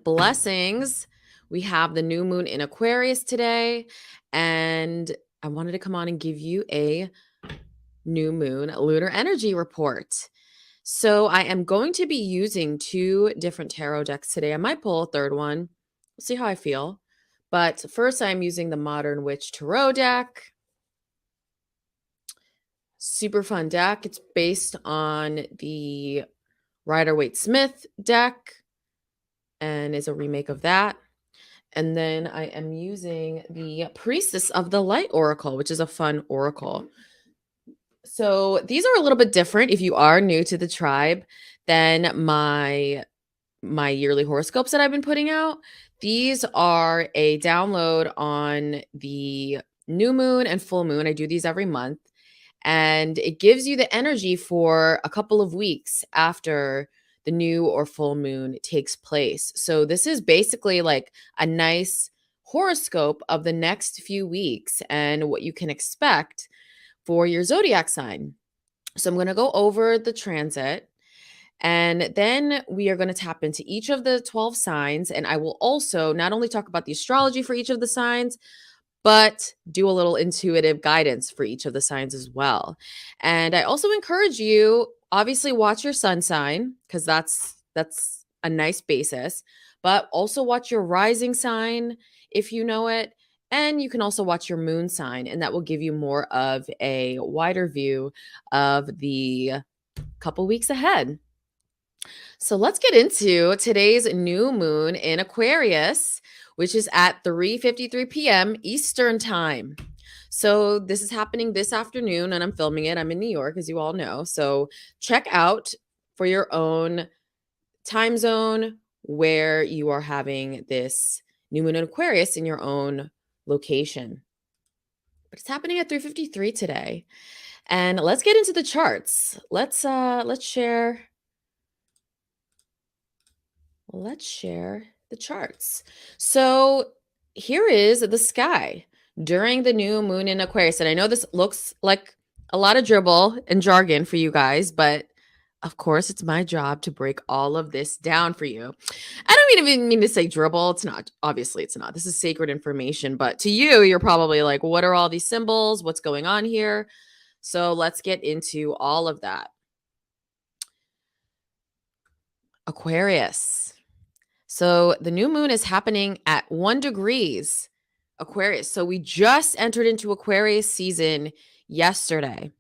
blessings. We have the new moon in Aquarius today, and I wanted to come on and give you a new moon lunar energy report. So, I am going to be using two different tarot decks today. I might pull a third one. We'll see how I feel. But first, I'm using the Modern Witch Tarot deck. Super fun deck. It's based on the Rider-Waite-Smith deck and is a remake of that. And then I am using the Priestess of the Light Oracle, which is a fun oracle. So these are a little bit different if you are new to the tribe than my yearly horoscopes that I've been putting out. These are a download on the new moon and full moon. I do these every month, and it gives you the energy for a couple of weeks after the new or full moon takes place. So this is basically like a nice horoscope of the next few weeks and what you can expect for your zodiac sign. So I'm going to go over the transit, and then we are going to tap into each of the 12 signs. And I will also not only talk about the astrology for each of the signs, but do a little intuitive guidance for each of the signs as well. And I also encourage you, obviously, watch your sun sign because that's a nice basis, but also watch your rising sign if you know it. And you can also watch your moon sign, and that will give you more of a wider view of the couple weeks ahead. So let's get into today's new moon in Aquarius, which is at 3:53 p.m. Eastern time. So this is happening this afternoon, and I'm filming it. I'm in New York, as you all know. So check out for your own time zone where you are having this new moon in Aquarius in your own location. But it's happening at 3:53 today. And let's get into the charts. Let's share the charts. So here is the sky during the new moon in Aquarius. And I know this looks like a lot of dribble and jargon for you guys, but of course, it's my job to break all of this down for you. I don't even mean to say dribble. It's not. Obviously, it's not. This is sacred information. But to you, you're probably like, what are all these symbols? What's going on here? So let's get into all of that. Aquarius. So the new moon is happening at 1 degrees Aquarius. So we just entered into Aquarius season yesterday,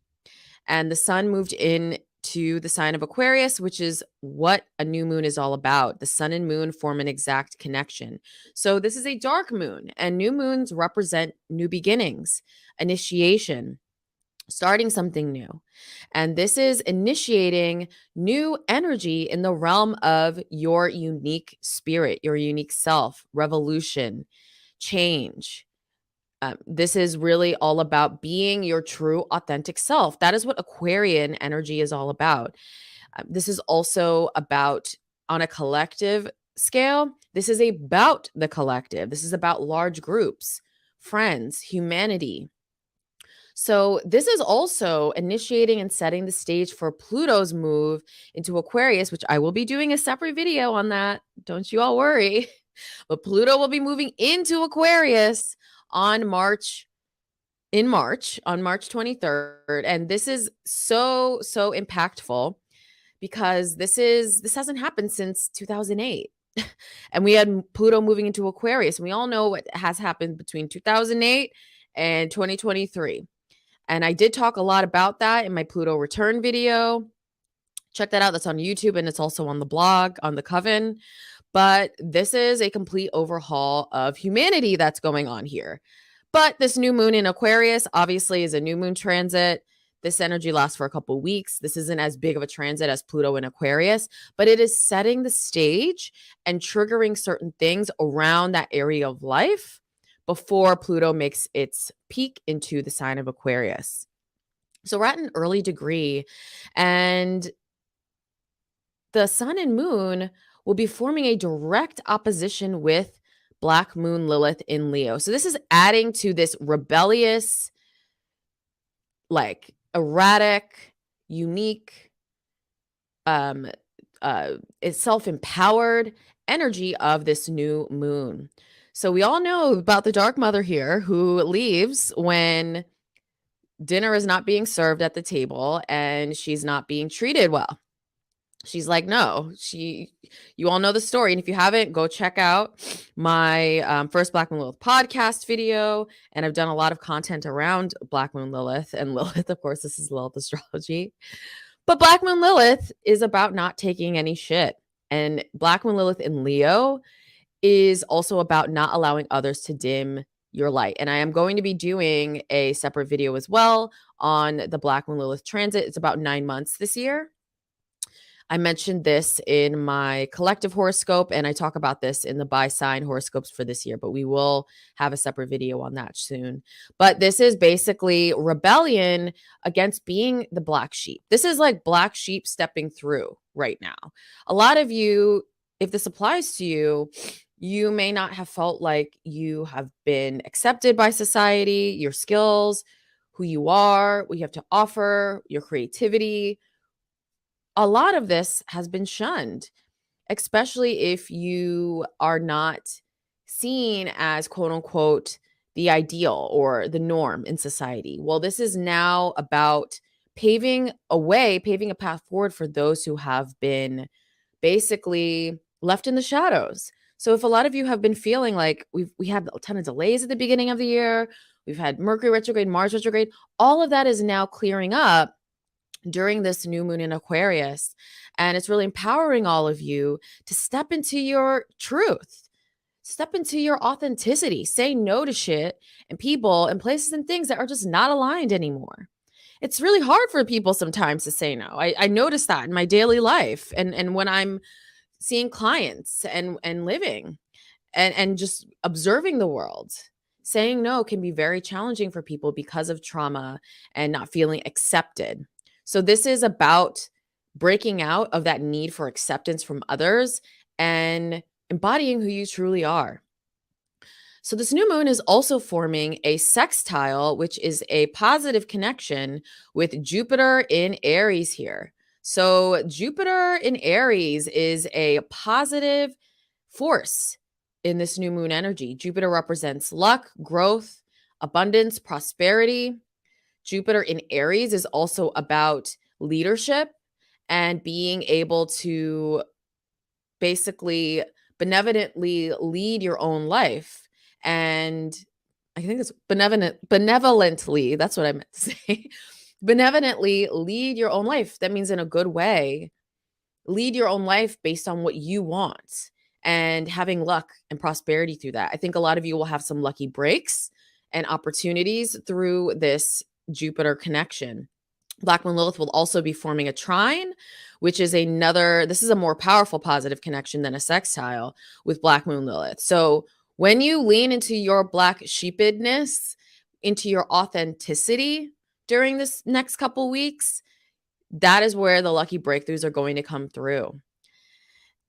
and the sun moved in to the sign of Aquarius, which is what a new moon is all about. The sun and moon form an exact connection. So this is a dark moon, and new moons represent new beginnings, initiation, starting something new. And this is initiating new energy in the realm of your unique spirit, your unique self, revolution, change. This is really all about being your true, authentic self. That is what Aquarian energy is all about. This is also about, on a collective scale, this is about the collective. This is about large groups, friends, humanity. So, this is also initiating and setting the stage for Pluto's move into Aquarius, which I will be doing a separate video on that. Don't you all worry. But Pluto will be moving into Aquarius on March 23rd. And this is so impactful because this hasn't happened since 2008. And we had Pluto moving into Aquarius. And we all know what has happened between 2008 and 2023. And I did talk a lot about that in my Pluto return video. Check that out. That's on YouTube, and it's also on the blog, on the Coven. But this is a complete overhaul of humanity that's going on here. But this new moon in Aquarius obviously is a new moon transit. This energy lasts for a couple weeks. This isn't as big of a transit as Pluto in Aquarius, but it is setting the stage and triggering certain things around that area of life before Pluto makes its peak into the sign of Aquarius. So we're at an early degree, and the sun and moon will be forming a direct opposition with Black Moon Lilith in Leo. So this is adding to this rebellious, like erratic, unique, it's self-empowered energy of this new moon. So we all know about the dark mother here who leaves when dinner is not being served at the table and she's not being treated well. She's like, no, you all know the story. And if you haven't, go check out my first Black Moon Lilith podcast video. And I've done a lot of content around Black Moon Lilith and Lilith. Of course, this is Lilith astrology. But Black Moon Lilith is about not taking any shit. And Black Moon Lilith in Leo is also about not allowing others to dim your light. And I am going to be doing a separate video as well on the Black Moon Lilith transit. It's about 9 months this year. I mentioned this in my collective horoscope, and I talk about this in the by sign horoscopes for this year, but we will have a separate video on that soon. But this is basically rebellion against being the black sheep. This is like black sheep stepping through right now. A lot of you, if this applies to you, you may not have felt like you have been accepted by society, your skills, who you are, what you have to offer, your creativity. A lot of this has been shunned, especially if you are not seen as quote unquote the ideal or the norm in society. Well, this is now about paving a path forward for those who have been basically left in the shadows. So if a lot of you have been feeling like we had a ton of delays at the beginning of the year, we've had Mercury retrograde, Mars retrograde, all of that is now clearing up during this new moon in Aquarius. And it's really empowering all of you to step into your truth, step into your authenticity, say no to shit and people and places and things that are just not aligned anymore. It's really hard for people sometimes to say no. I notice that in my daily life and when I'm seeing clients and living and just observing the world. Saying no can be very challenging for people because of trauma and not feeling accepted. So this is about breaking out of that need for acceptance from others and embodying who you truly are. So this new moon is also forming a sextile, which is a positive connection with Jupiter in Aries here. So Jupiter in Aries is a positive force in this new moon energy. Jupiter represents luck, growth, abundance, prosperity. Jupiter in Aries is also about leadership and being able to basically benevolently lead your own life. And I think it's benevolently, that's what I meant to say. Benevolently lead your own life. That means in a good way. Lead your own life based on what you want and having luck and prosperity through that. I think a lot of you will have some lucky breaks and opportunities through this Jupiter connection. Black Moon Lilith will also be forming a trine, which is this is a more powerful positive connection than a sextile with Black Moon Lilith. So when you lean into your black sheepedness, into your authenticity during this next couple weeks, that is where the lucky breakthroughs are going to come through.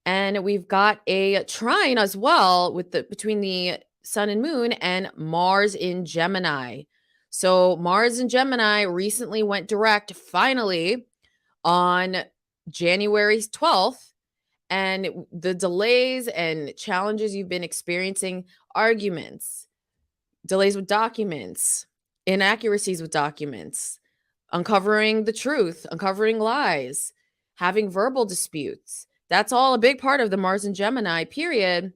And we've got a trine as well between the sun and moon and Mars in Gemini. So Mars in Gemini recently went direct finally on January 12th. And the delays and challenges you've been experiencing, arguments, delays with documents, inaccuracies with documents, uncovering the truth, uncovering lies, having verbal disputes. That's all a big part of the Mars and Gemini period.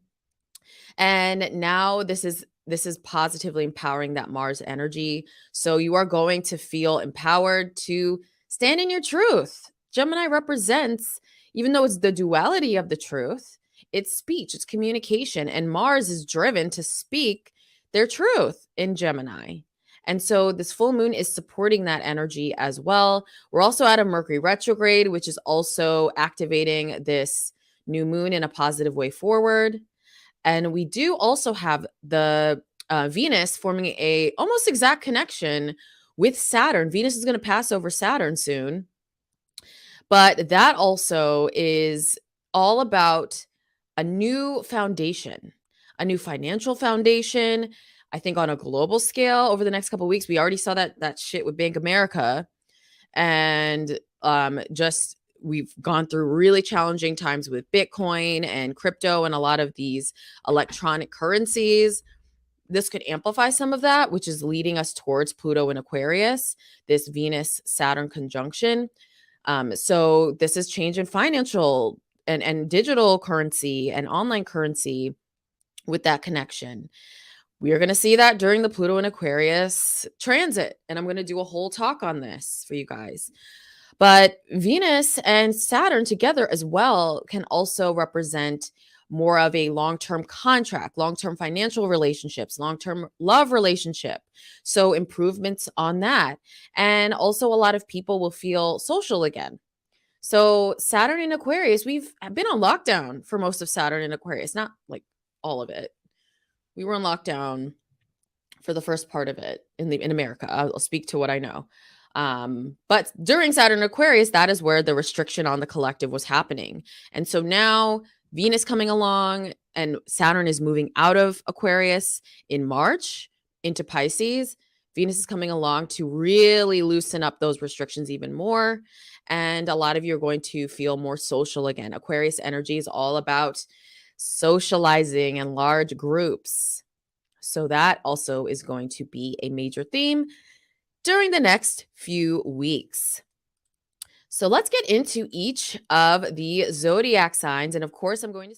And now this is positively empowering that Mars energy. So you are going to feel empowered to stand in your truth. Gemini represents, even though it's the duality of the truth, it's speech, it's communication. And Mars is driven to speak their truth in Gemini. And so this full moon is supporting that energy as well. We're also at a Mercury retrograde, which is also activating this new moon in a positive way forward. And we do also have the Venus forming a almost exact connection with Saturn. Venus is going to pass over Saturn soon. But that also is all about a new foundation, a new financial foundation. I think on a global scale over the next couple of weeks, we already saw that shit with Bank America and just we've gone through really challenging times with Bitcoin and crypto and a lot of these electronic currencies. This could amplify some of that, which is leading us towards Pluto in Aquarius, this Venus-Saturn conjunction. So this is change in financial and digital currency and online currency with that connection. We are going to see that during the Pluto and Aquarius transit. And I'm going to do a whole talk on this for you guys. But Venus and Saturn together as well can also represent more of a long-term contract, long-term financial relationships, long-term love relationship. So improvements on that. And also a lot of people will feel social again. So Saturn in Aquarius, we've been on lockdown for most of Saturn in Aquarius, not like all of it. We were on lockdown for the first part of it in America. I'll speak to what I know. But during Saturn Aquarius, that is where the restriction on the collective was happening. And so now Venus coming along and Saturn is moving out of Aquarius in March into Pisces. Venus is coming along to really loosen up those restrictions even more. And a lot of you are going to feel more social again. Aquarius energy is all about socializing in large groups. So that also is going to be a major theme during the next few weeks. So let's get into each of the zodiac signs. And of course, I'm going to